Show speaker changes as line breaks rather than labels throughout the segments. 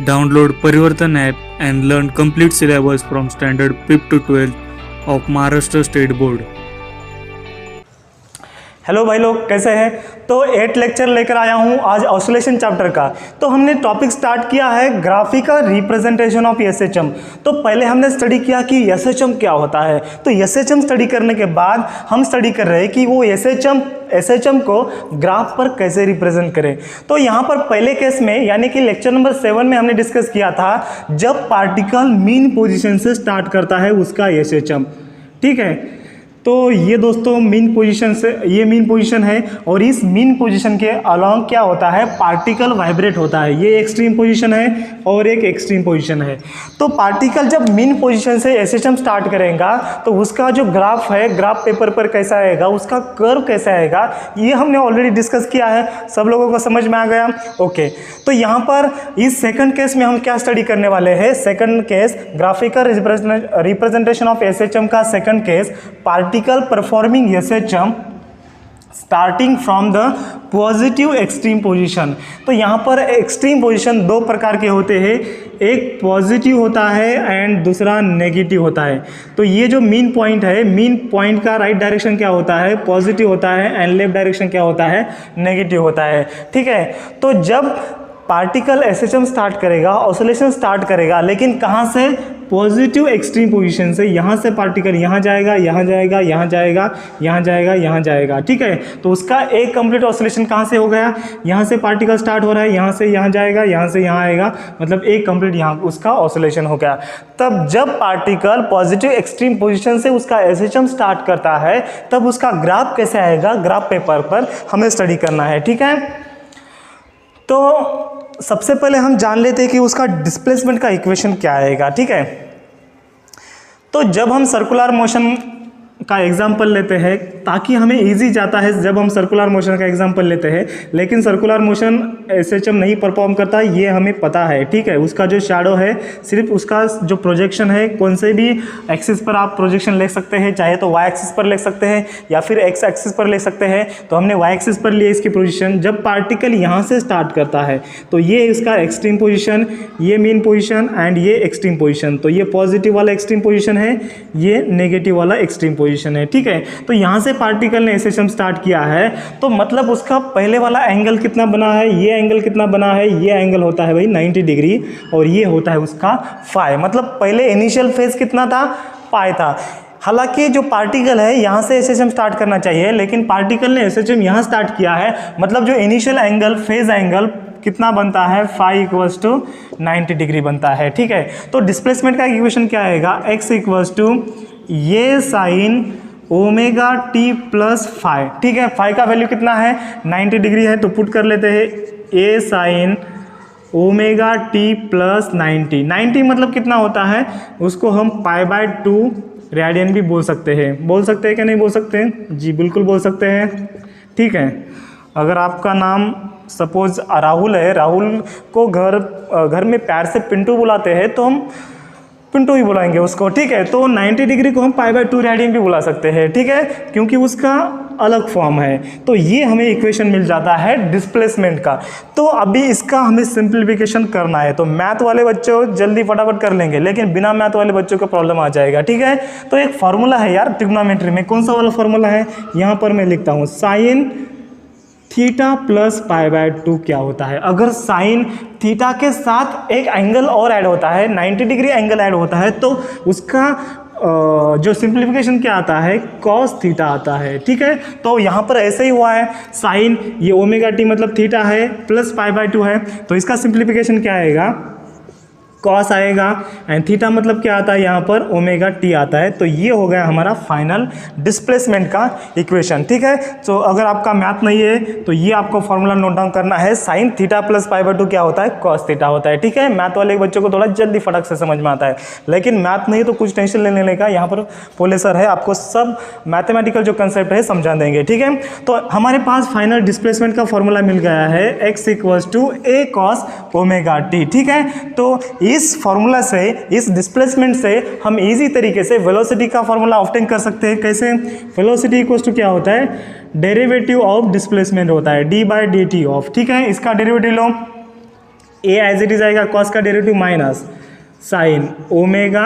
Download Parivartan app and learn complete syllabus from standard 5th to 12th of Maharashtra State Board.
Hello भाई लोग, कैसे हैं। तो 8 lecture लेकर आया हूं आज ऑसिलेशन चैप्टर का। तो हमने टॉपिक स्टार्ट किया है ग्राफिकल रिप्रेजेंटेशन ऑफ एसएचएम। तो पहले हमने स्टडी किया कि एसएचएम क्या होता है। तो एसएचएम स्टडी करने के बाद हम स्टडी कर रहे हैं कि वो एसएचएम को ग्राफ पर कैसे रिप्रेजेंट करें। तो यहाँ पर पहले केस में यानी कि लेक्चर नंबर 7 में हमने डिस्कस किया था जब पार्टिकल मीन पोजीशन से स्टार्ट करता है उसका एसएचएम। ठीक है, तो ये दोस्तों मीन पोजीशन से, ये मीन पोजीशन है और इस मीन पोजीशन के अलॉन्ग क्या होता है, पार्टिकल वाइब्रेट होता है। ये एक्सट्रीम पोजीशन है और एक एक्सट्रीम पोजीशन है। तो पार्टिकल जब मीन पोजीशन से एसएचएम स्टार्ट करेगा तो उसका जो ग्राफ है, ग्राफ पेपर पर कैसा आएगा, उसका कर्व कैसा आएगा, ये हमने ऑलरेडी डिस्कस किया है। सब लोगों को समझ में आ गया। ओके, तो यहाँ पर इस सेकंड केस में हम क्या स्टडी करने वाले हैं। Second case graphical representation of SHM का second case, particle performing SHM starting from the positive extreme position. तो यहाँ पर एक्सट्रीम पोजीशन दो प्रकार के होते हैं, एक पॉजिटिव होता है एंड दूसरा नेगेटिव होता है। तो ये जो मीन पॉइंट है, मीन पॉइंट का राइट डायरेक्शन क्या होता है, पॉजिटिव होता है एंड लेफ्ट डायरेक्शन क्या होता है, नेगेटिव होता है। ठीक है, तो जब पार्टिकल एसएचएम स्टार्ट करेगा, ऑसिलेशन स्टार्ट करेगा, लेकिन कहाँ से, पॉजिटिव एक्सट्रीम पोजीशन से। यहाँ से पार्टिकल यहाँ जाएगा, यहाँ जाएगा, यहाँ जाएगा, यहाँ जाएगा, यहाँ जाएगा। ठीक है, तो उसका एक कंप्लीट ऑसिलेशन कहाँ से हो गया, यहाँ से पार्टिकल स्टार्ट हो रहा है, यहाँ से यहाँ जाएगा, यहाँ से यहाँ आएगा, मतलब एक कंप्लीट यहाँ उसका ऑसिलेशन हो गया। तब जब पार्टिकल पॉजिटिव एक्सट्रीम पोजीशन से उसका एसएचएम स्टार्ट करता है तब उसका ग्राफ कैसे आएगा, ग्राफ पेपर पर हमें स्टडी करना है। ठीक है, तो सबसे पहले हम जान लेते हैं कि उसका डिस्प्लेसमेंट का इक्वेशन क्या आएगा। ठीक है, तो जब हम सर्कुलर मोशन का एग्जाम्पल लेते हैं, ताकि हमें इजी जाता है जब हम सर्कुलर मोशन का एग्जाम्पल लेते हैं, लेकिन सर्कुलर मोशन एसएचएम नहीं परफॉर्म करता, ये हमें पता है। ठीक है, उसका जो शैडो है, सिर्फ उसका जो प्रोजेक्शन है, कौन से भी एक्सिस पर आप प्रोजेक्शन ले सकते हैं, चाहे तो वाई एक्सिस पर ले सकते हैं या फिर एक्स एक्सिस पर ले सकते हैं। तो हमने वाई एक्सिस पर लिए इसकी पोजीशन। जब पार्टिकल यहाँ से स्टार्ट करता है तो ये इसका एक्सट्रीम पोजीशन, ये मीन पोजीशन एंड ये एक्सट्रीम पोजीशन। तो ये पॉजिटिव वाला एक्सट्रीम पोजीशन है, ये नेगेटिव वाला एक्सट्रीम पोजीशन है। ठीक है, तो यहाँ से पार्टिकल ने एसएचएम स्टार्ट किया है, तो मतलब उसका पहले वाला एंगल कितना बना है, ये एंगल कितना बना है, ये एंगल होता है भाई 90 डिग्री और ये होता है उसका फाई। मतलब पहले इनिशियल फेज कितना था, पाई था। हालांकि जो पार्टिकल है यहाँ से एसएचएम स्टार्ट करना चाहिए, लेकिन पार्टिकल ने एसएचएम यहाँ स्टार्ट किया है, मतलब जो इनिशियल एंगल, फेज एंगल कितना बनता है, फाई इक्वल्स टू 90 डिग्री बनता है। ठीक है, तो डिस्प्लेसमेंट का इक्वेशन क्या आएगा, एक्स इक्वल्स टू ये sine omega t plus phi. ठीक है, फाई का वैल्यू कितना है, 90 डिग्री है, तो पुट कर लेते हैं ए साइन ओमेगा टी प्लस 90 मतलब कितना होता है, उसको हम π/2 रेडियन भी बोल सकते हैं क्या नहीं बोल सकते हैं जी, बिल्कुल बोल सकते हैं। ठीक है, अगर आपका नाम सपोज राहुल है, राहुल को घर में प्यार से पिंटू बुलाते हैं तो हम पिंटू ही बुलाएंगे उसको। ठीक है, तो 90 डिग्री को हम π/2 रेडियन भी बुला सकते हैं। ठीक है, क्योंकि उसका अलग फॉर्म है। तो ये हमें इक्वेशन मिल जाता है डिस्प्लेसमेंट का। तो अभी इसका हमें सिंप्लीफिकेशन करना है, तो मैथ वाले बच्चों जल्दी फटाफट कर लेंगे, लेकिन बिना मैथ वाले बच्चों को प्रॉब्लम आ जाएगा। ठीक है, तो एक फार्मूला है यार ट्रिग्नोमेट्री में, कौन सा वाला फार्मूला है, यहाँ पर मैं लिखता हूँ साइन थीटा प्लस π/2 क्या होता है। अगर साइन थीटा के साथ एक एंगल और ऐड होता है, 90 डिग्री एंगल ऐड होता है, तो उसका जो सिंप्लीफिकेशन क्या आता है, कॉस थीटा आता है। ठीक है, तो यहाँ पर ऐसे ही हुआ है, साइन ये ओमेगा टी मतलब थीटा है प्लस π/2 है, तो इसका सिंप्लीफिकेशन क्या आएगा, कॉस आएगा एंड थीटा मतलब क्या आता है, यहाँ पर ओमेगा टी आता है। तो ये हो गया हमारा फाइनल डिस्प्लेसमेंट का इक्वेशन। ठीक है, तो अगर आपका मैथ नहीं है तो ये आपको फॉर्मूला नोट डाउन करना है, साइन थीटा प्लस π/2 क्या होता है, कॉस थीटा होता है। ठीक है, मैथ वाले बच्चों को थोड़ा जल्दी फटक से समझ में आता है, लेकिन मैथ नहीं तो कुछ टेंशन लेने का, यहाँ पर पोले सर है, आपको सब मैथमेटिकल जो कंसेप्ट है समझा देंगे। ठीक है, तो हमारे पास फाइनल डिस्प्लेसमेंट का फॉर्मूला मिल गया है, x equals to a cos omega t. ठीक है, तो इस फॉर्मूला से, इस डिस्प्लेसमेंट से हम इजी तरीके से वेलोसिटी का फॉर्मूला ऑब्टेन कर सकते हैं। कैसे, वेलोसिटी इक्वल्स टू क्या होता है, डेरिवेटिव ऑफ डिस्प्लेसमेंट होता है, डी/dt ऑफ। ठीक है, इसका डेरिवेटिव लो, ए एज इट इज आएगा, कॉस का derivative minus sine omega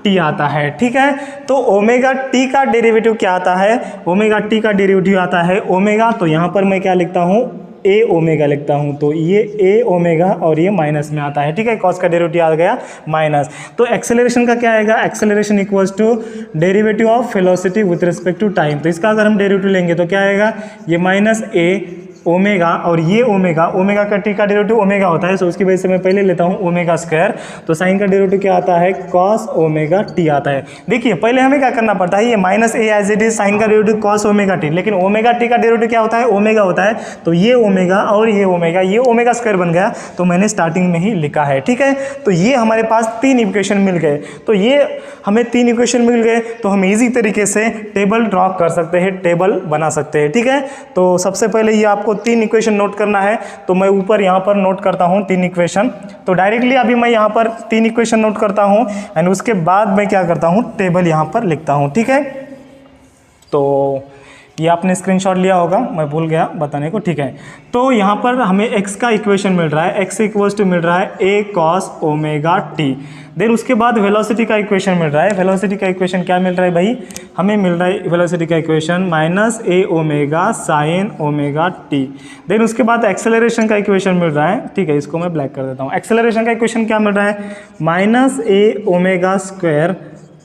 t आता है, ठीक है। तो ओमेगा टी का डेरिवेटिव क्या आता है, ओमेगा टी का डेरिवेटिव आता है ओमेगा, तो यहाँ पर मैं क्या लिखता हूँ, ए ओमेगा लिखता हूँ, तो ये ए ओमेगा और ये माइनस में आता है, ठीक है। कॉस का डेरिवेटिव आ गया माइनस, तो एक्सेलरेशन का क्या आएगा, acceleration equals to derivative of velocity with respect to time. तो इसका अगर हम डेरिवेटिव लेंगे तो क्या आएगा, ये माइनस ए ओमेगा और ये ओमेगा, ओमेगा का टी का डेरिवेटिव ओमेगा होता है, सो उसकी वजह से मैं पहले लेता हूँ ओमेगा स्क्वायर, तो साइन का डेरिवेटिव क्या आता है, कॉस ओमेगा टी आता है। देखिए पहले हमें क्या करना पड़ता है, ये minus a as it is, sine का डेरिवेटिव कॉस ओमेगा टी, लेकिन ओमेगा टी का डेरिवेटिव क्या होता है, ओमेगा होता है, तो ये ओमेगा और ये ओमेगा स्क्वायर बन गया, तो मैंने स्टार्टिंग में ही लिखा है, ठीक है। तो ये हमारे पास 3 इक्वेशन मिल गए, तो ये हमें 3 इक्वेशन मिल गए, तो हम इजी तरीके से टेबल ड्रॉ कर सकते हैं, टेबल बना सकते हैं, ठीक है। तो सबसे पहले ये आपको 3 इक्वेशन नोट करना है, तो मैं ऊपर यहाँ पर नोट करता हूँ 3 इक्वेशन। तो डायरेक्टली अभी मैं यहाँ पर 3 इक्वेशन नोट करता हूँ एंड उसके बाद मैं क्या करता हूँ, टेबल यहाँ पर लिखता हूँ, ठीक है। तो ये आपने स्क्रीनशॉट लिया होगा, मैं भूल गया बताने को, ठीक है। तो यहाँ पर हमें x का इक्वेशन मिल रहा है, x इक्वल्स टू मिल रहा है a cos omega t। Then उसके बाद वेलोसिटी का इक्वेशन मिल रहा है, वेलोसिटी का इक्वेशन क्या मिल रहा है भाई, हमें मिल रहा है वेलोसिटी का equation minus A omega sine omega t. Then उसके बाद एक्सेलरेशन का इक्वेशन मिल रहा है, ठीक है, इसको मैं ब्लैक कर देता हूँ। एक्सेलरेशन का इक्वेशन क्या मिल रहा है, minus A omega square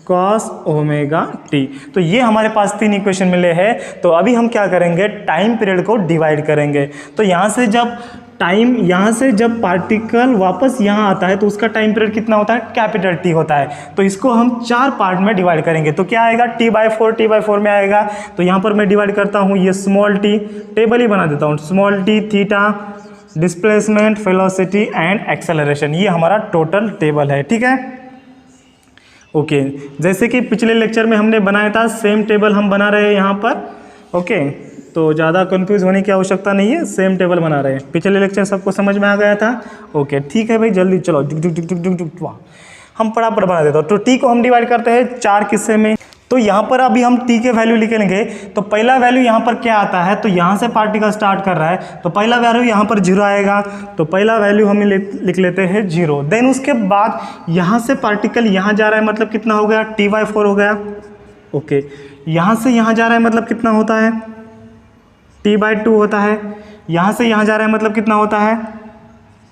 cos omega t. तो ये हमारे पास 3 इक्वेशन मिले हैं। तो अभी हम क्या करेंगे, टाइम पीरियड को डिवाइड करेंगे। तो यहाँ से जब पार्टिकल वापस यहाँ आता है तो उसका टाइम पीरियड कितना होता है, कैपिटल टी होता है। तो इसको हम 4 पार्ट में डिवाइड करेंगे, तो क्या आएगा, t/4 में आएगा। तो यहाँ पर मैं डिवाइड करता हूँ, ये स्मॉल टी, टेबल ही बना देता हूँ, small T, theta, displacement, velocity and acceleration, ये हमारा टोटल टेबल है, ठीक है। ओके जैसे कि पिछले लेक्चर में हमने बनाया था, सेम टेबल हम बना रहे हैं यहाँ पर, ओके। तो ज़्यादा कंफ्यूज होने की आवश्यकता नहीं है, सेम टेबल बना रहे हैं। पिछले लेक्चर सबको समझ में आ गया था, ओके ठीक है भाई, जल्दी चलो, वाह हम फटाफट बना देते हो। तो टी को हम डिवाइड करते हैं 4 किस्से में। तो यहाँ पर अभी हम टी के वैल्यू लिखेंगे, तो पहला वैल्यू यहाँ पर क्या आता है, तो यहाँ से पार्टिकल स्टार्ट कर रहा है, तो पहला वैल्यू यहाँ पर 0 आएगा, तो पहला वैल्यू हम लिख लेते हैं 0। देन उसके बाद यहाँ से पार्टिकल यहाँ जा रहा है, मतलब कितना हो गया, t/4 हो गया, ओके। यहाँ से यहाँ जा रहा है मतलब कितना होता है, t/2 होता है। यहाँ से यहाँ जा रहा है मतलब कितना होता है,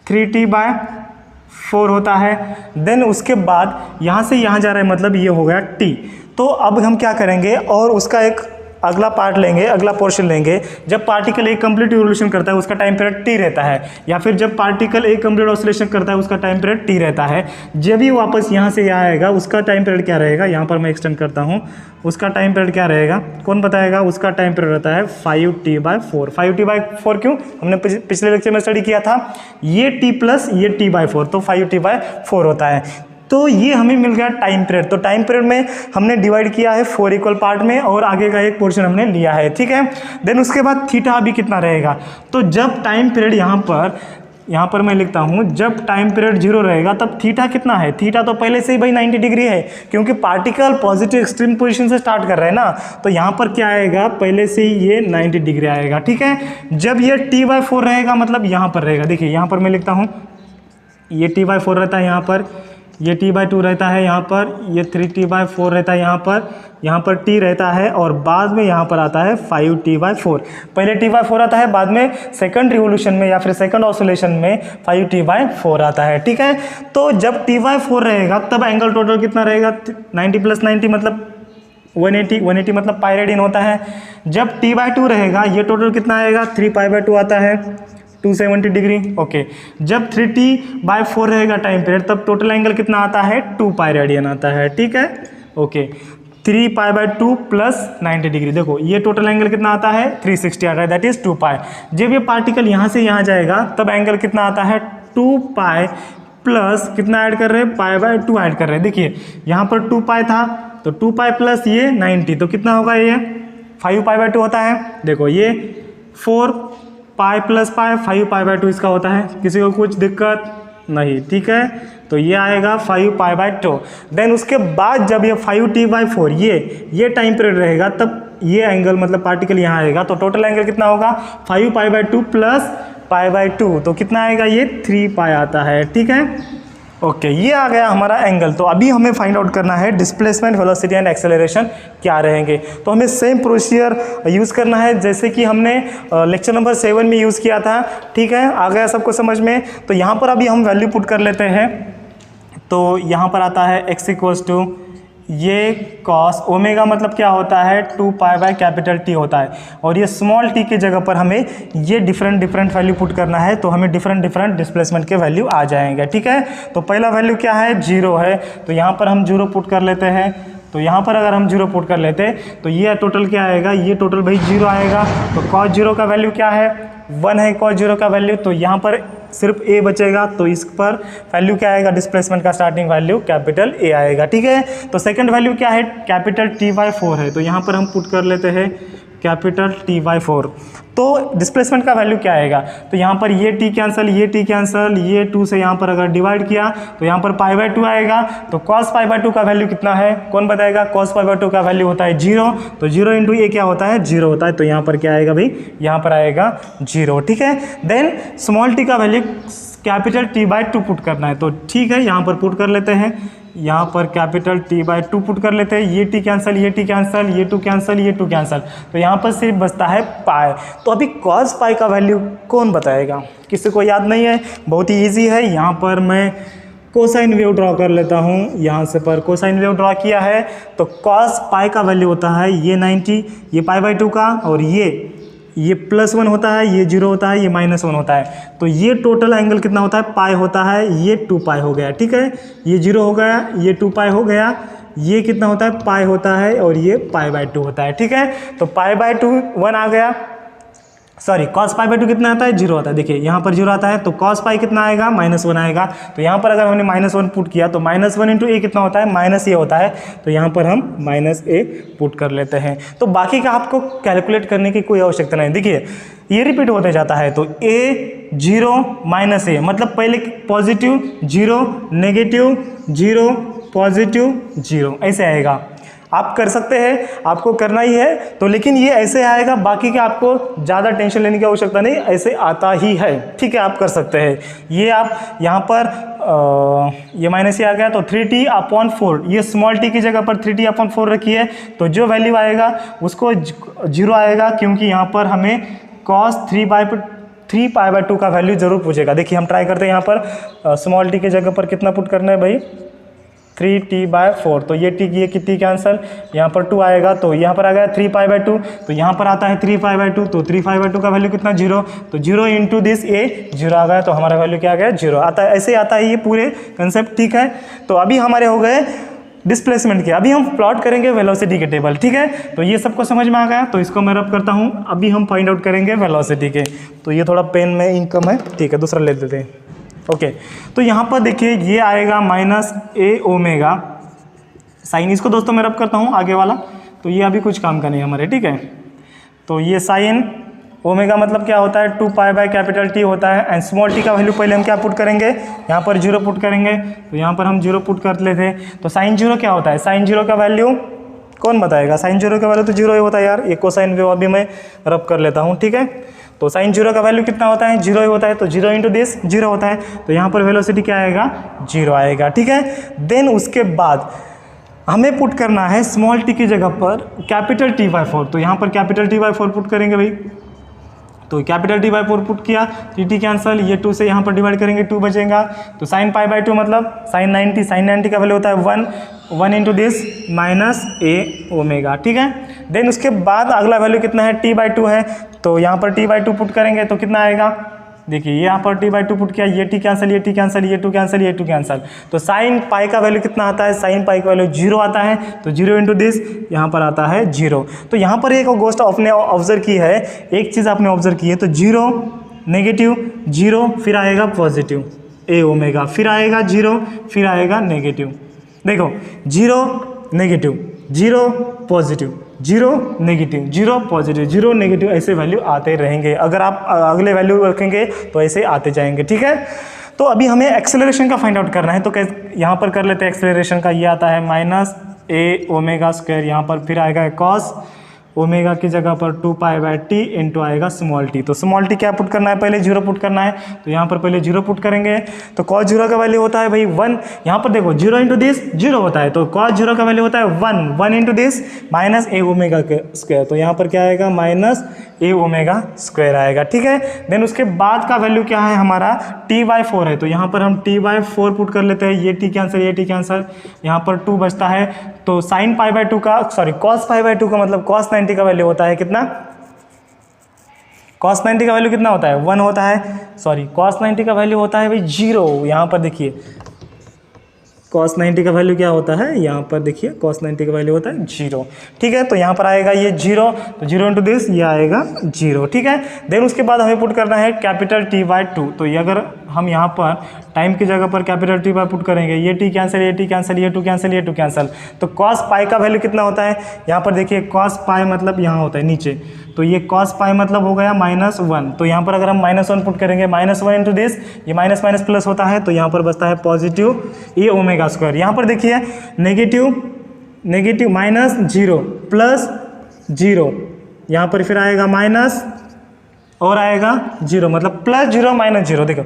3t/4 होता है। देन उसके बाद यहाँ से यहाँ जा रहा है मतलब ये हो गया t। तो अब हम क्या करेंगे, और उसका एक अगला पार्ट लेंगे, अगला पोर्शन लेंगे, जब पार्टिकल एक कंप्लीट रिवोल्यूशन करता है उसका टाइम पीरियड t रहता है, या फिर जब पार्टिकल एक कंप्लीट ऑसिलेशन करता है उसका टाइम पीरियड t रहता है। जब ही वापस यहाँ से यहाँ आएगा उसका टाइम पीरियड क्या रहेगा, यहाँ पर मैं एक्सटेंड करता हूँ, उसका टाइम पीरियड क्या रहेगा, कौन बताएगा, उसका टाइम पीरियड रहता है 5t/4। 5t/4 क्यों, हमने पिछले लेक्चर में स्टडी किया था, ये t प्लस ये t/4, तो 5t/4 होता है। तो ये हमें मिल गया टाइम पीरियड। तो टाइम पीरियड में हमने डिवाइड किया है 4 इक्वल पार्ट में, और आगे का एक पोर्शन हमने लिया है, ठीक है। देन उसके बाद थीटा अभी कितना रहेगा, तो जब टाइम पीरियड यहाँ पर मैं लिखता हूँ, जब टाइम पीरियड 0 रहेगा तब थीटा कितना है, थीटा तो पहले से ही भाई 90 डिग्री है, क्योंकि पार्टिकल पॉजिटिव एक्सट्रीम पोजीशन से स्टार्ट कर रहे हैं ना, तो यहाँ पर क्या आएगा, पहले से ही ये 90 डिग्री आएगा, ठीक है। जब ये t/4 रहेगा मतलब यहाँ पर रहेगा, देखिए यहाँ पर मैं लिखता हूँ, ये t/4 रहता है यहाँ पर, ये t/2 रहता है यहाँ पर, ये 3t/4 रहता है यहाँ पर t रहता है, और बाद में यहाँ पर आता है 5t/4। पहले t/4 आता है, बाद में सेकंड रिवोल्यूशन में या फिर सेकंड ऑसिलेशन में 5t/4 आता है, ठीक है। तो जब t/4 रहेगा तब एंगल टोटल कितना रहेगा, 90 + 90 मतलब 180 मतलब पाई रेडियन होता है। जब t/2 रहेगा ये टोटल कितना आएगा, 3π/2 आता है, 270 डिग्री, ओके। जब 3t/4 रहेगा टाइम पीरियड तब टोटल एंगल कितना आता है, 2π रेडियन आता है, ठीक है, ओके। 3π/2 + 90 डिग्री, देखो ये टोटल एंगल कितना आता है, 360 आता है, दैट इज 2π। जब ये पार्टिकल यहाँ से यहाँ जाएगा तब एंगल कितना आता है, 2π प्लस कितना ऐड कर रहे हैं, π/2 ऐड कर रहे हैं। देखिए यहाँ पर 2π था, तो 2π प्लस ये 90, तो कितना होगा, ये 5π/2 होता है। देखो ये 4π + π 5π/2 इसका होता है, किसी को कुछ दिक्कत नहीं, ठीक है। तो ये आएगा 5π/2। देन उसके बाद जब ये 5t/4 ये टाइम पीरियड रहेगा तब ये एंगल मतलब पार्टिकल यहाँ आएगा, तो टोटल एंगल कितना होगा, 5π/2 + π/2, तो कितना आएगा ये 3π आता है, ठीक है। ओके, ये आ गया हमारा एंगल। तो अभी हमें फाइंड आउट करना है डिस्प्लेसमेंट, वेलोसिटी एंड एक्सेलरेशन क्या रहेंगे। तो हमें सेम प्रोसीजर यूज़ करना है जैसे कि हमने लेक्चर नंबर 7 में यूज़ किया था, ठीक है। आ गया सबको समझ में। तो यहाँ पर अभी हम वैल्यू पुट कर लेते हैं। तो यहाँ पर आता है x इक्वल्स टू ये कॉस ओमेगा मतलब क्या होता है 2π/T होता है, और ये स्मॉल t की जगह पर हमें ये डिफरेंट वैल्यू पुट करना है। तो हमें डिफरेंट डिस्प्लेसमेंट के वैल्यू आ जाएंगे, ठीक है। तो पहला वैल्यू क्या है 0 है, तो यहाँ पर हम 0 पुट कर लेते हैं। तो यहाँ पर अगर हम 0 पुट कर लेते तो ये टोटल क्या आएगा, ये टोटल भाई 0 आएगा। तो cos 0 का वैल्यू क्या है 1 है cos 0 का वैल्यू, तो यहाँ पर सिर्फ a बचेगा। तो इस पर वैल्यू क्या आएगा, डिस्प्लेसमेंट का स्टार्टिंग वैल्यू कैपिटल A आएगा, ठीक है। तो सेकंड वैल्यू क्या है कैपिटल T/4 है, तो यहाँ पर हम पुट कर लेते हैं कैपिटल T/4। तो डिस्प्लेसमेंट का वैल्यू क्या आएगा, तो यहाँ पर ये t कैंसिल, ये t कैंसिल, ये 2 से यहाँ पर अगर डिवाइड किया तो यहाँ पर π/2 आएगा। तो cos π/2 का वैल्यू कितना है, कौन बताएगा। cos π/2 का वैल्यू होता है 0, तो 0 इंटू ये क्या होता है 0 होता है। तो यहाँ पर क्या आएगा भाई, यहाँ पर आएगा 0, ठीक है। देन स्मॉल t का वैल्यू कैपिटल T/2 पुट करना है, तो ठीक है यहाँ पर पुट कर लेते हैं। यहाँ पर कैपिटल T/2 पुट कर लेते हैं। ये t कैंसिल, ये t कैंसिल, ये 2 कैंसिल, ये 2 कैंसिल, तो यहाँ पर सिर्फ बचता है पाई। तो अभी cos पाई का वैल्यू कौन बताएगा, किसी को याद नहीं है, बहुत ही ईजी है। यहाँ पर मैं कोसाइन वेव ड्रॉ कर लेता हूँ। यहाँ से पर कोसाइन वेव ड्रॉ किया है, तो cos पाई का वैल्यू होता है ये 90, ये π/2 का, और ये +1 होता है, ये 0 होता है, ये -1 होता है। तो ये टोटल एंगल कितना होता है पाई होता है, ये 2π हो गया, ठीक है। ये 0 हो गया, ये 2π हो गया, ये कितना होता है पाई होता है, और ये π/2 होता है, ठीक है। तो π/2 1 आ गया, सॉरी cos π/2 कितना आता है 0 आता है। देखिए यहाँ पर 0 आता है, तो cos पाई कितना आएगा -1 आएगा। तो यहाँ पर अगर हमने -1 पुट किया तो -1 इंटू a कितना होता है -a होता है। तो यहाँ पर हम -a पुट कर लेते हैं। तो बाकी का आपको कैलकुलेट करने की कोई आवश्यकता नहीं। देखिए ये रिपीट होते जाता है, तो a 0 -a मतलब पहले पॉजिटिव 0 नेगेटिव 0 पॉजिटिव 0 ऐसे आएगा। आप कर सकते हैं, आपको करना ही है तो, लेकिन ये ऐसे आएगा। बाकी का आपको ज़्यादा टेंशन लेने की आवश्यकता नहीं, ऐसे आता ही है, ठीक है। आप कर सकते हैं। ये आप यहाँ पर ये -a आ गया, तो 3t/4, ये स्मॉल t की जगह पर 3t/4 रखी है, तो जो वैल्यू आएगा उसको 0 आएगा, क्योंकि यहाँ पर हमें cos 3π/2 का वैल्यू जरूर पूछेगा। देखिए हम ट्राई करते हैं। यहाँ पर स्मॉल t की जगह पर कितना पुट करना है भाई 3t/4, तो ये t कैंसिल, यहाँ पर 2 आएगा, तो यहाँ पर आ गया 3π/2, तो यहाँ पर आता है 3π/2, तो 3π/2 का वैल्यू कितना 0, तो 0 इंटू दिस a 0 आ गया, तो हमारा वैल्यू क्या आ गया 0 आता है। ऐसे आता है ये पूरे कंसेप्ट, ठीक है। तो अभी हमारे हो गए डिस्प्लेसमेंट के, अभी हम प्लॉट करेंगे वेलोसिटी के टेबल, ठीक है। तो ये सबको समझ में आ गया, तो इसको मैं रब करता हूँ। अभी हम फाइंड आउट करेंगे वेलोसिटी के, तो ये थोड़ा पेन में इंक कम है, ठीक है, दूसरा ले लेते हैं। ओके, तो यहाँ पर देखिए ये आएगा -a ओमेगा साइन, इसको दोस्तों मैं रब करता हूँ आगे वाला, तो ये अभी कुछ काम का नहीं हमारे, ठीक है। तो ये साइन ओमेगा मतलब क्या होता है 2π/T होता है, एंड स्मॉल t का वैल्यू पहले हम क्या पुट करेंगे, यहाँ पर 0 पुट करेंगे, तो यहाँ पर हम 0 पुट कर लेते हैं। तो साइन 0 क्या होता है, साइन 0 का वैल्यू कौन बताएगा, साइन 0 का वैल्यू तो 0 ही होता है यार। ये कोसाइन वेव अभी मैं रब कर लेता हूँ, ठीक है। तो साइन 0 का वैल्यू कितना होता है 0 ही होता है, तो 0 इंटू दिस 0 होता है, तो यहाँ पर वेलोसिटी क्या आएगा 0 आएगा, ठीक है। देन उसके बाद हमें पुट करना है स्मॉल t की जगह पर कैपिटल T/4, तो यहाँ पर कैपिटल T/4 पुट करेंगे भाई। तो कैपिटल T/4 पुट किया, t कैंसिल, ये 2 से यहाँ पर डिवाइड करेंगे 2 बचेगा, तो साइन π/2 मतलब साइन 90 का वैल्यू होता है 1 इंटू दिस -a ओमेगा, ठीक है। देन उसके बाद अगला वैल्यू कितना है T/2 है, तो यहाँ पर T/2 पुट करेंगे तो कितना आएगा, देखिए यहाँ पर T/2 पुट किया, ये t कैंसिल, ये t कैंसिल, ये 2 कैंसिल, ये 2 कैंसिल, तो साइन पाई का वैल्यू कितना आता है, साइन पाई का वैल्यू 0 आता है, तो 0 इंटू दिस यहाँ पर आता है 0। तो यहाँ पर एक गोष्ट आपने ऑब्जर्व की है, एक चीज़ आपने ऑब्जर्व की है, तो 0 नेगेटिव 0 फिर आएगा पॉजिटिव a ओमेगा, फिर आएगा 0 फिर आएगा नेगेटिव। देखो 0 negative 0 positive 0 negative 0 positive 0 negative, ऐसे वैल्यू आते रहेंगे। अगर आप अगले वैल्यू रखेंगे तो ऐसे आते जाएंगे, ठीक है। तो अभी हमें एक्सेलरेशन का फाइंड आउट करना है, तो यहाँ पर कर लेते हैं एक्सेलरेशन का। ये आता है -a ओमेगा स्क्वायर, यहाँ पर फिर आएगा cos ओमेगा की जगह पर 2π/t इंटू आएगा स्मॉल t। तो स्मॉल t क्या पुट करना है, पहले 0 पुट करना है, तो यहाँ पर पहले 0 पुट करेंगे। तो cos 0 का वैल्यू होता है भाई 1, यहाँ पर देखो 0 इंटू दिस 0 होता है, तो cos 0 का वैल्यू होता है 1 into this minus a omega square, तो यहाँ पर क्या आएगा माइनस a ओमेगा स्क्वायर आएगा, ठीक है। देन उसके बाद का वैल्यू क्या है हमारा t/4 है, तो यहाँ पर हम t/4 पुट कर लेते हैं, ये t कैंसिल, ये t कैंसिल, यहाँ पर 2 बचता है, तो sin π/2 का सॉरी cos π/2 का मतलब cos 90 का वैल्यू होता है कितना, cos 90 का वैल्यू कितना होता है 1 होता है, सॉरी cos 90 का वैल्यू होता है भाई 0, यहाँ पर देखिए cos 90 का वैल्यू क्या होता है, यहाँ पर देखिए cos 90 का वैल्यू होता है 0, ठीक है। तो यहाँ पर आएगा ये 0, तो 0 इंटू दिस ये आएगा 0, ठीक है। देन उसके बाद हमें पुट करना है कैपिटल T/2, तो ये अगर हम यहाँ पर टाइम की जगह पर कैपिटल T बाय पुट करेंगे, ये t कैंसिल, ये t कैंसिल, ये 2 कैंसिल, ये 2 कैंसिल, तो cos पाई का वैल्यू कितना होता है, यहाँ पर देखिए cos पाई मतलब यहाँ होता है नीचे, तो ये cos पाई मतलब हो गया -1, तो यहाँ पर अगर हम -1 पुट करेंगे, -1 इंटू दिस, ये माइनस माइनस प्लस होता है, तो यहाँ पर बचता है पॉजिटिव ए ओमेगा स्क्वायर। यहाँ पर देखिए नेगेटिव -0 प्लस 0, यहाँ पर फिर आएगा माइनस और आएगा 0, मतलब +0 -0, देखो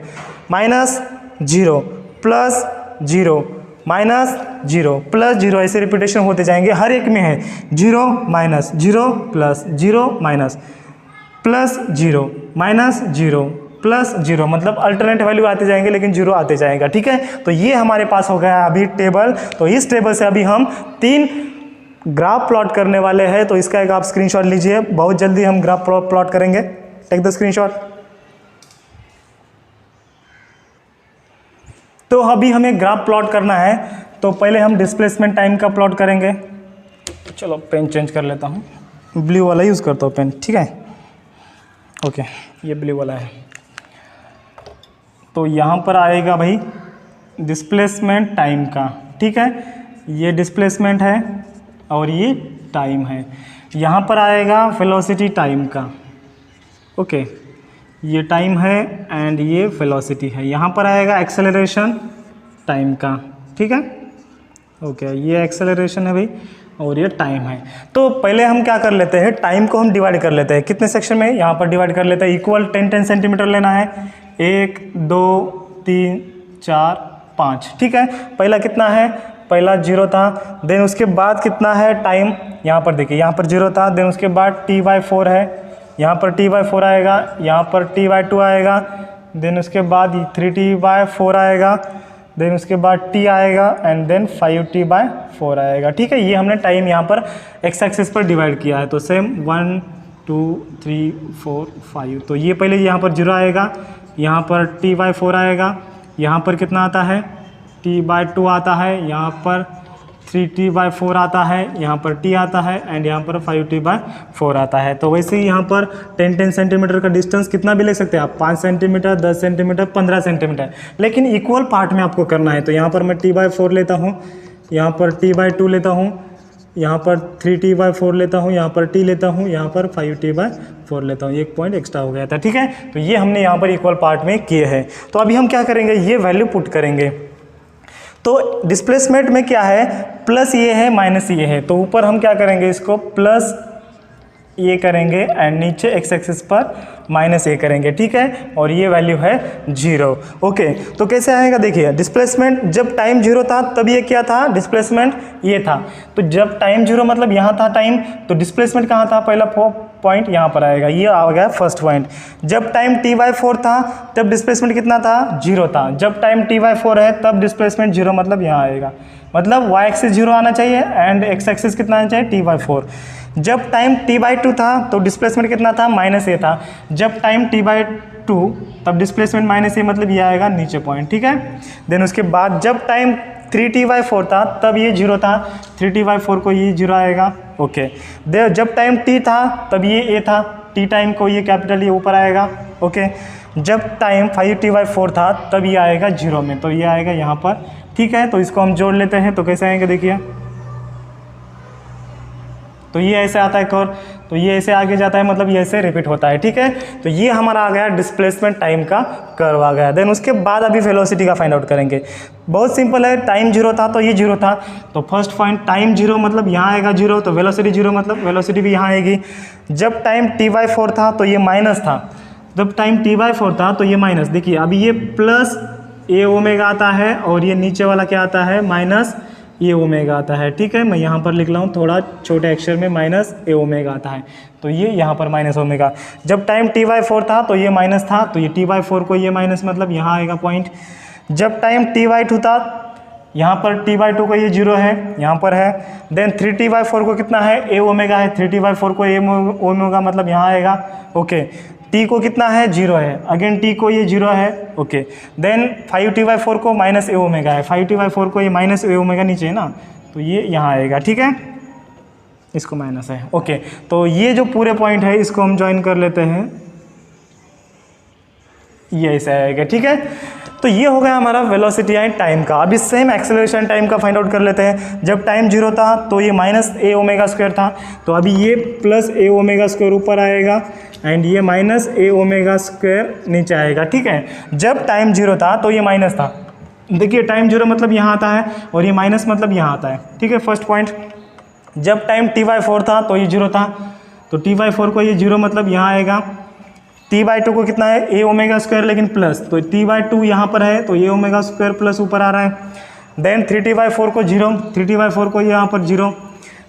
-0 प्लस 0 -0 प्लस 0, ऐसे रिपीटेशन होते जाएंगे, हर एक में है 0 minus 0 plus 0 minus plus 0 minus 0 plus 0, मतलब अल्टरनेट वैल्यू आते जाएंगे लेकिन 0 आते जाएगा, ठीक है। तो ये हमारे पास हो गया अभी टेबल। तो इस टेबल से अभी हम 3 ग्राफ प्लॉट करने वाले हैं, तो इसका एक आप स्क्रीनशॉट लीजिए, बहुत जल्दी हम ग्राफ प्लॉट करेंगे, टेक द स्क्रीनशॉट। तो अभी हमें ग्राफ प्लॉट करना है, तो पहले हम डिस्प्लेसमेंट टाइम का प्लॉट करेंगे। चलो पेन चेंज कर लेता हूँ, ब्लू वाला यूज़ करता हूँ पेन, ठीक है, ओके ये ब्लू वाला है। तो यहाँ पर आएगा भाई डिस्प्लेसमेंट टाइम का, ठीक है, ये डिस्प्लेसमेंट है और ये टाइम है। यहाँ पर आएगा वेलोसिटी टाइम का, ओके ये टाइम है एंड ये वेलोसिटी है। यहाँ पर आएगा एक्सेलरेशन टाइम का, ठीक है, ओके ये एक्सेलरेशन है भाई और ये टाइम है। तो पहले हम क्या कर लेते हैं, टाइम को हम डिवाइड कर लेते हैं, कितने सेक्शन में, यहाँ पर डिवाइड कर लेते हैं, इक्वल 10 सेंटीमीटर लेना है, 1 2 3 4 5, ठीक है। पहला कितना है, पहला 0 था, देन उसके बाद कितना है टाइम, यहाँ पर देखिए यहाँ पर 0 था, देन उसके बाद t/4 है, यहाँ पर t/4 आएगा, यहाँ पर t/2 आएगा, देन उसके बाद 3t/4 आएगा, देन उसके बाद t आएगा एंड देन 5t/4 आएगा, ठीक है। ये हमने टाइम यहाँ पर x एक्सिस पर डिवाइड किया है, तो सेम 1 2 3 4 5, तो ये पहले यहाँ पर 0 आएगा, यहाँ पर t/4 आएगा, यहाँ पर कितना आता है t/2 आता है, यहाँ पर 3t/4 आता है, यहाँ पर t आता है एंड यहाँ पर 5t/4 आता है। तो वैसे ही यहाँ पर 10 सेंटीमीटर का डिस्टेंस कितना भी ले सकते हैं आप, 5 सेंटीमीटर, 10 सेंटीमीटर, 15 सेंटीमीटर, लेकिन इक्वल पार्ट में आपको करना है। तो यहाँ पर मैं t/4 लेता हूँ, यहाँ पर t/2 लेता हूँ, यहाँ पर 3t/4 लेता हूँ, यहाँ पर t लेता हूँ, यहाँ पर 5t/4 लेता हूँ, 1 पॉइंट एक्स्ट्रा हो गया था, ठीक है। तो ये हमने यहाँ पर इक्वल पार्ट में किए हैं। तो अभी हम क्या करेंगे, ये वैल्यू पुट करेंगे। तो डिस्प्लेसमेंट में क्या है, प्लस ये है माइनस ये है, तो ऊपर हम क्या करेंगे, इसको प्लस ये करेंगे एंड नीचे एक्स एक्सिस पर माइनस ए करेंगे, ठीक है, और ये वैल्यू है 0, ओके। तो कैसे आएगा, देखिए डिस्प्लेसमेंट जब टाइम 0 था तब ये क्या था, डिस्प्लेसमेंट ये था, तो जब टाइम 0 मतलब यहाँ था टाइम, तो डिस्प्लेसमेंट कहाँ था, पहला पॉइंट यहाँ पर आएगा, ये आ गया फर्स्ट पॉइंट। जब टाइम t/4 था तब डिस्प्लेसमेंट कितना था, 0 था, जब टाइम t/4 है तब डिस्प्लेसमेंट 0 मतलब यहाँ आएगा, मतलब y एक्सिस 0 आना चाहिए एंड x एक्सिस कितना आना चाहिए, t/4। जब टाइम t/2 था तो डिस्प्लेसमेंट कितना था, -a था, जब टाइम t/2 तब डिस्प्लेसमेंट -a मतलब ये आएगा नीचे पॉइंट, ठीक है। देन उसके बाद जब टाइम 3t/4 था तब ये 0 था, 3t/4 को ये 0 आएगा, ओके। जब टाइम t था तब ये a था, t टाइम को ये कैपिटल ये ऊपर आएगा, ओके। जब टाइम 5t/4 था तब ये आएगा 0 में, तो ये आएगा यहाँ पर, ठीक है। तो इसको हम जोड़ लेते हैं, तो कैसे आएंगे देखिए, तो ये ऐसे आता है कर्व, तो ये ऐसे आगे जाता है, मतलब ये ऐसे रिपीट होता है, ठीक है। तो ये हमारा आ गया डिस्प्लेसमेंट टाइम का कर्व आ गया। देन उसके बाद अभी वेलोसिटी का फाइंड आउट करेंगे। बहुत सिंपल है, टाइम जीरो था तो ये जीरो था, तो फर्स्ट पॉइंट टाइम जीरो मतलब यहाँ आएगा जीरो, तो वेलोसिटी जीरो मतलब वेलोसिटी भी यहाँ आएगी। जब टाइम t/4 था तो ये माइनस था, जब टाइम t/4 था तो ये माइनस। देखिए अभी ये प्लस ए ओमेगा आता है और ये नीचे वाला क्या आता है, माइनस ए ओमेगा आता है, ठीक है। मैं यहाँ पर लिख रहा हूँ थोड़ा छोटे अक्षर में, माइनस ए ओमेगा आता है, तो ये यहाँ पर माइनस ओमेगा। जब टाइम t/4 था तो ये माइनस था, तो ये t/4 को ये माइनस मतलब यहाँ आएगा पॉइंट। जब टाइम t/2 था, यहाँ पर t/2 को ये जीरो है, यहाँ पर है। देन 3t/4 को कितना है, ए ओमेगा है, 3t/4 को ए ओमेगा मतलब यहाँ आएगा, ओके। t को कितना है, जीरो है, अगेन t को ये जीरो है, ओके। देन 5t/4 को माइनस ए ओमेगा है, 5t/4 को ये माइनस ए ओमेगा नीचे है ना, तो ये यहाँ आएगा, ठीक है, इसको माइनस है, ओके। तो ये जो पूरे पॉइंट है इसको हम ज्वाइन कर लेते हैं, ये ऐसे आएगा, ठीक है। तो ये हो गया हमारा वेलोसिटी एंड टाइम का। अभी सेम एक्सेलरेशन टाइम का फाइंड आउट कर लेते हैं। जब टाइम जीरो था तो ये माइनस ए ओमेगा स्क्वायर था, तो अभी ये प्लस ए ओमेगा स्क्वायर ऊपर आएगा एंड ये माइनस ए ओमेगा स्क्वायर नीचे आएगा, ठीक है। जब टाइम जीरो था तो ये माइनस था, देखिए टाइम जीरो मतलब यहाँ आता है और ये माइनस मतलब यहाँ आता है, ठीक है, फर्स्ट पॉइंट। जब टाइम t/4 था तो ये जीरो था, तो t/4 को ये जीरो मतलब यहाँ आएगा। t/2 को कितना है, ए ओमेगा स्क्वायर लेकिन प्लस, तो t/2 यहाँ पर है तो ए ओमेगा स्क्वायर प्लस ऊपर आ रहा है। देन 3t/4 को जीरो, 3t/4 को यहाँ पर जीरो।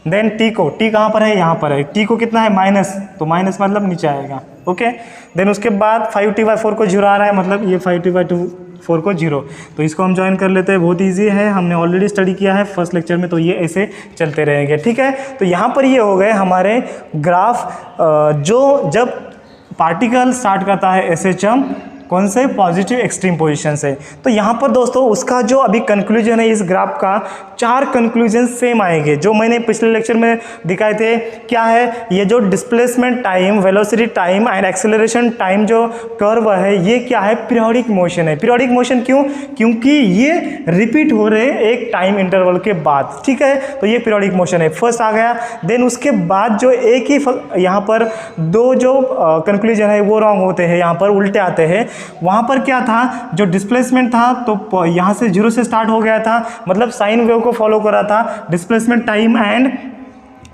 देन t को, t कहाँ पर है, यहाँ पर है, t को कितना है, माइनस, तो माइनस मतलब नीचे आएगा, ओके। देन उसके बाद 5t/4 को जीरो आ रहा है, मतलब ये 5t/4 को जीरो, तो इसको हम ज्वाइन कर लेते हैं। बहुत इजी है, हमने ऑलरेडी स्टडी किया है फर्स्ट लेक्चर में, तो ये ऐसे चलते रहेंगे, ठीक है। तो यहाँ पर ये हो गए हमारे ग्राफ, जो जब पार्टिकल स्टार्ट करता है SHM कौन से, पॉजिटिव एक्सट्रीम पोजीशन से। तो यहाँ पर दोस्तों उसका जो अभी कंक्लूजन है इस ग्राफ का, 4 कंक्लूजन सेम आएंगे जो मैंने पिछले लेक्चर में दिखाए थे। क्या है, ये जो displacement time, velocity time and acceleration time जो कर्व है, ये क्या है, पीरियोडिक मोशन है। पीरियोडिक मोशन क्यों, क्योंकि ये रिपीट हो रहे एक टाइम इंटरवल के बाद, ठीक है। तो ये पीरियोडिक मोशन है, फर्स्ट आ गया। देन उसके बाद जो एक ही यहाँ पर दो जो कंक्लूजन है वो रॉन्ग होते हैं, यहाँ पर उल्टे आते हैं। वहाँ पर क्या था, जो डिस्प्लेसमेंट था तो यहाँ से जीरो से स्टार्ट हो गया था, मतलब साइन वेव को फॉलो कर रहा था। Displacement time and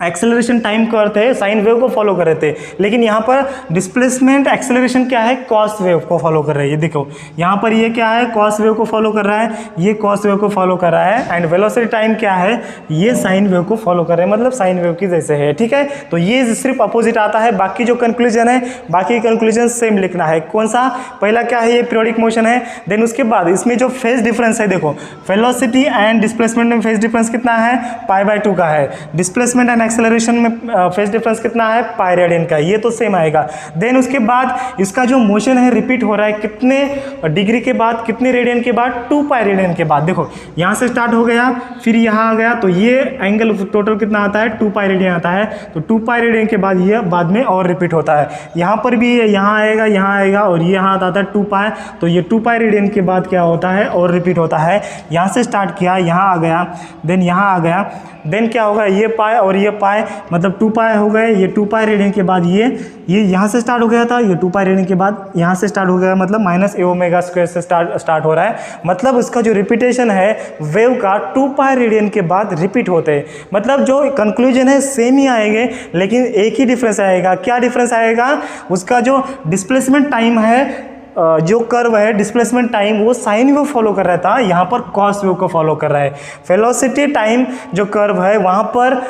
acceleration time करते हैं, साइन वेव को फॉलो कर रहे थे, लेकिन यहाँ पर डिस्प्लेसमेंट एक्सेलरेशन क्या है, कॉस वेव को फॉलो कर रहे हैं। ये देखो यहाँ पर ये क्या है, कॉस वेव को फॉलो कर रहा है, ये कॉस वेव को फॉलो कर रहा है। एंड वेलोसिटी टाइम क्या है, ये साइन वेव को फॉलो कर रहे हैं, मतलब साइन वेव की जैसे है, ठीक है। तो ये सिर्फ अपोजिट आता है, बाकी जो कंक्लूजन है, बाकी कंक्लूजन सेम लिखना है। कौन सा, पहला क्या है, ये पीरियोडिक मोशन है। देन उसके बाद इसमें जो फेज डिफरेंस है, देखो वेलोसिटी एंड डिस्प्लेसमेंट में फेज डिफरेंस कितना है, π/2 का है। डिस्प्लेसमेंट एंड एक्सेलरेशन में फेज डिफरेंस कितना है, पाई रेडियन का, ये तो सेम आएगा। देन उसके बाद इसका जो मोशन है रिपीट हो रहा है कितने डिग्री के बाद, कितने रेडियन के बाद, 2 पाई रेडियन के बाद। देखो यहाँ से स्टार्ट हो गया, फिर यहाँ आ गया, तो ये एंगल टोटल कितना आता है, 2 पाई रेडियन आता है। तो 2 पाई रेडियन के बाद ये बाद में और रिपीट होता है। यहाँ पर भी यहाँ आएगा, यहाँ आएगा और ये यहाँ आता है 2 पाई, तो ये 2 पाई रेडियन के बाद क्या होता है, और रिपीट होता है। यहाँ से स्टार्ट किया, यहाँ आ गया, देन यहाँ आ गया, देन क्या होगा, ये पाई और ये पाई, मतलब 2 पाई हो गए। ये 2 पाई रेडियन के बाद ये यहाँ से स्टार्ट हो गया था, ये 2 पाई रेडियन के बाद यहाँ से स्टार्ट हो गया, मतलब माइनस ए ओमेगा स्क्वायर से स्टार्ट हो रहा है। मतलब उसका जो रिपीटेशन है वेव का 2 पाई रेडियन के बाद रिपीट होते हैं। मतलब जो कंक्लूजन है सेम ही आएंगे, लेकिन एक ही डिफरेंस आएगा। क्या डिफरेंस आएगा, उसका जो डिस्प्लेसमेंट टाइम है, जो कर्व है डिस्प्लेसमेंट टाइम, वो साइन वेव फॉलो कर रहा था, यहाँ पर कॉस वेव को फॉलो कर रहा है। वेलोसिटी टाइम जो कर्व है वहाँ पर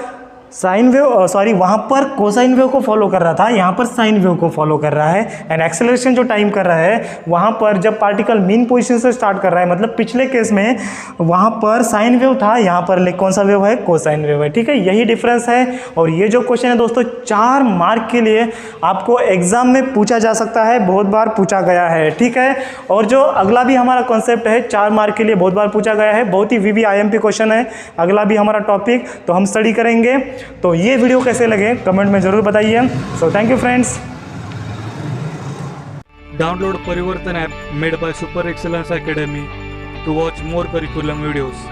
साइन वेव, सॉरी वहाँ पर कोसाइन वेव को फॉलो कर रहा था, यहाँ पर साइन वेव को फॉलो कर रहा है। एंड एक्सेलरेशन जो टाइम कर रहा है वहाँ पर जब पार्टिकल मीन पोजीशन से स्टार्ट कर रहा है, मतलब पिछले केस में वहाँ पर साइन वेव था, यहाँ पर कौन सा वेव है, कोसाइन वेव है, ठीक है। यही डिफरेंस है। और ये जो क्वेश्चन है दोस्तों 4 मार्क के लिए आपको एग्जाम में पूछा जा सकता है, बहुत बार पूछा गया है, ठीक है। और जो अगला भी हमारा कॉन्सेप्ट है 4 मार्क के लिए बहुत बार पूछा गया है, बहुत ही VBIMP क्वेश्चन है अगला भी हमारा टॉपिक, तो हम स्टडी करेंगे। तो ये वीडियो कैसे लगे कमेंट में जरूर बताइए। So thank you friends.
Download Parivartan app made by Super Excellence Academy to watch more curriculum videos.